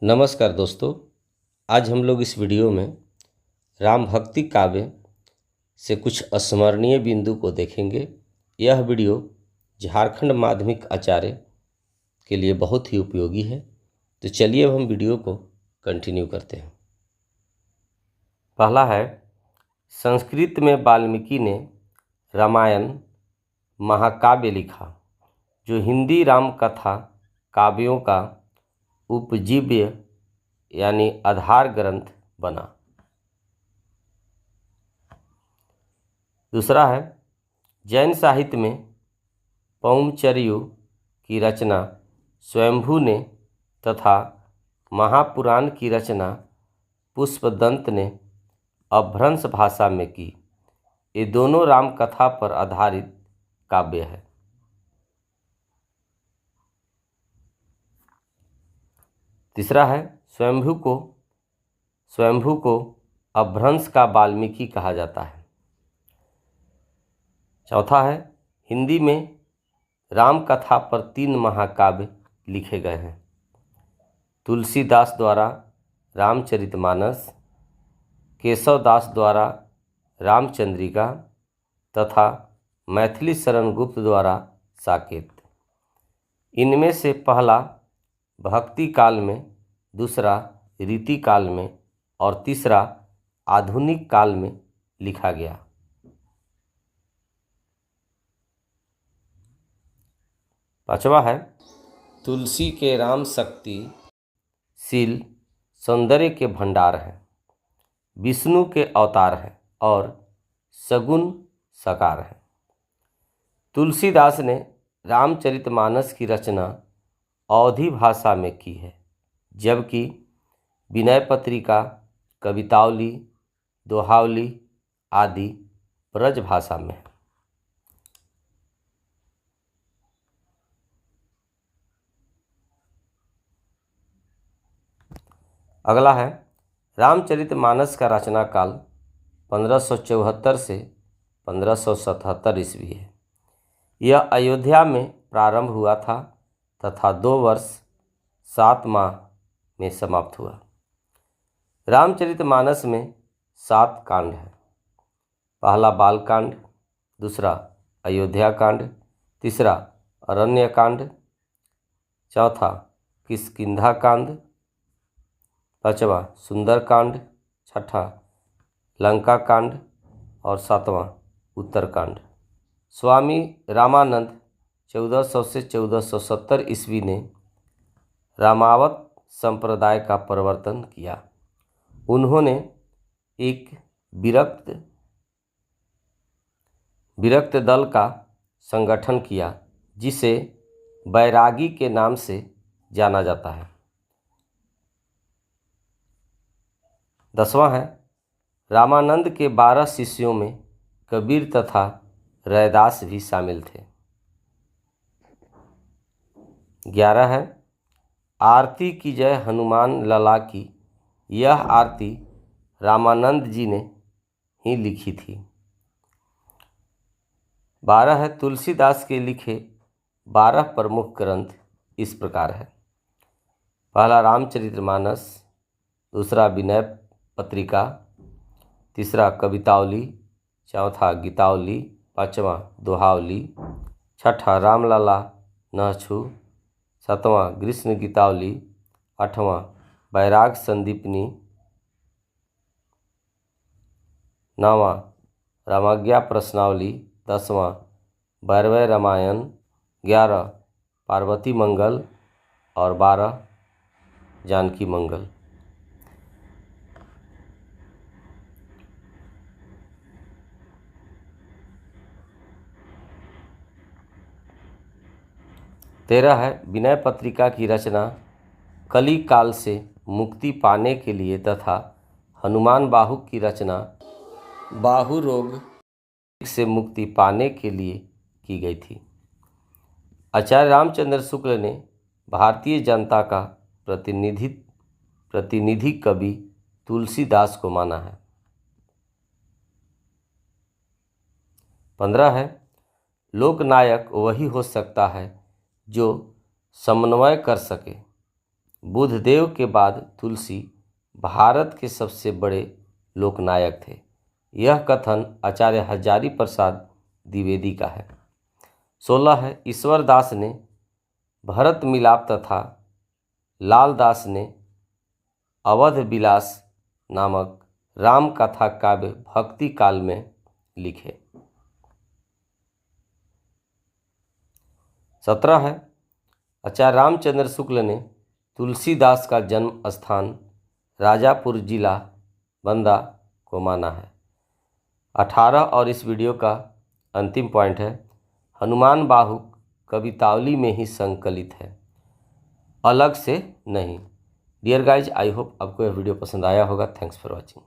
नमस्कार दोस्तों। आज हम लोग इस वीडियो में राम भक्ति काव्य से कुछ स्मरणीय बिंदु को देखेंगे। यह वीडियो झारखंड माध्यमिक आचार्य के लिए बहुत ही उपयोगी है। तो चलिए अब हम वीडियो को कंटिन्यू करते हैं। पहला है, संस्कृत में वाल्मीकि ने रामायण महाकाव्य लिखा, जो हिंदी राम कथा काव्यों का उपजीव्य यानी आधार ग्रंथ बना। दूसरा है, जैन साहित्य में पौमचर्यु की रचना स्वयंभू ने तथा महापुराण की रचना पुष्पदंत ने अपभ्रंश भाषा में की। ये दोनों राम कथा पर आधारित काव्य है। तीसरा है, स्वयंभू को अपभ्रंश का वाल्मीकि कहा जाता है। चौथा है, हिंदी में राम कथा पर 3 महाकाव्य लिखे गए हैं। तुलसीदास द्वारा रामचरितमानस, केशवदास द्वारा रामचंद्रिका तथा मैथिली शरण गुप्त द्वारा साकेत। इनमें से पहला भक्ति काल में, दूसरा रीति काल में और तीसरा आधुनिक काल में लिखा गया। पांचवा है, तुलसी के राम शक्ति शील सौंदर्य के भंडार हैं, विष्णु के अवतार हैं और सगुण साकार हैं। तुलसीदास ने रामचरितमानस की रचना अवधी भाषा में की है, जबकि विनय पत्रिका, कवितावली, दोहावली आदि ब्रज भाषा में है। अगला है, रामचरितमानस का रचना काल 1574 से 1577 ईस्वी है। यह अयोध्या में प्रारंभ हुआ था तथा 2 वर्ष 7 माह में समाप्त हुआ। रामचरितमानस में 7 कांड हैं। पहला बाल कांड, दूसरा अयोध्या कांड, तीसरा अरण्य कांड, चौथा किष्किंधा कांड, पांचवा सुंदर कांड, छठा लंका कांड और 7वां उत्तर कांड। स्वामी रामानंद 1400 से 1470 ईस्वी ने रामावत संप्रदाय का प्रवर्तन किया। उन्होंने एक विरक्त दल का संगठन किया, जिसे बैरागी के नाम से जाना जाता है। 10वां है, रामानंद के 12 शिष्यों में कबीर तथा रैदास भी शामिल थे। 11 है, आरती की जय हनुमान लला की। यह आरती रामानंद जी ने ही लिखी थी। 12 है, तुलसीदास के लिखे 12 प्रमुख ग्रंथ इस प्रकार है। पहला रामचरितमानस, दूसरा विनय पत्रिका, तीसरा कवितावली, चौथा गीतावली, पांचवा दोहावली, छठा रामलला नहछु, 7वां कृष्ण गीतावली, 8वां बैराग संदीपनी, 9वां रामाज्ञा प्रश्नावली, 10वां भैरव रामायण, 11 पार्वती मंगल और 12 जानकी मंगल। तेरह है, विनय पत्रिका की रचना कली काल से मुक्ति पाने के लिए तथा हनुमान बाहु की रचना बाहु रोग से मुक्ति पाने के लिए की गई थी। आचार्य रामचंद्र शुक्ल ने भारतीय जनता का प्रतिनिधि कवि तुलसीदास को माना है। 15 है, लोकनायक वही हो सकता है जो समन्वय कर सके, बुद्धदेव के बाद तुलसी भारत के सबसे बड़े लोकनायक थे। यह कथन आचार्य हजारी प्रसाद द्विवेदी का है। 16 है, ईश्वर दास ने भरत मिलाप तथा लाल दास ने अवध विलास नामक राम कथा काव्य भक्ति काल में लिखे। 17 है, आचार्य रामचंद्र शुक्ल ने तुलसीदास का जन्म स्थान राजापुर जिला बंदा को माना है। 18 और इस वीडियो का अंतिम पॉइंट है, हनुमान बाहुक कवितावली में ही संकलित है, अलग से नहीं। डियर गाइज, आई होप आपको यह वीडियो पसंद आया होगा। Thanks for watching.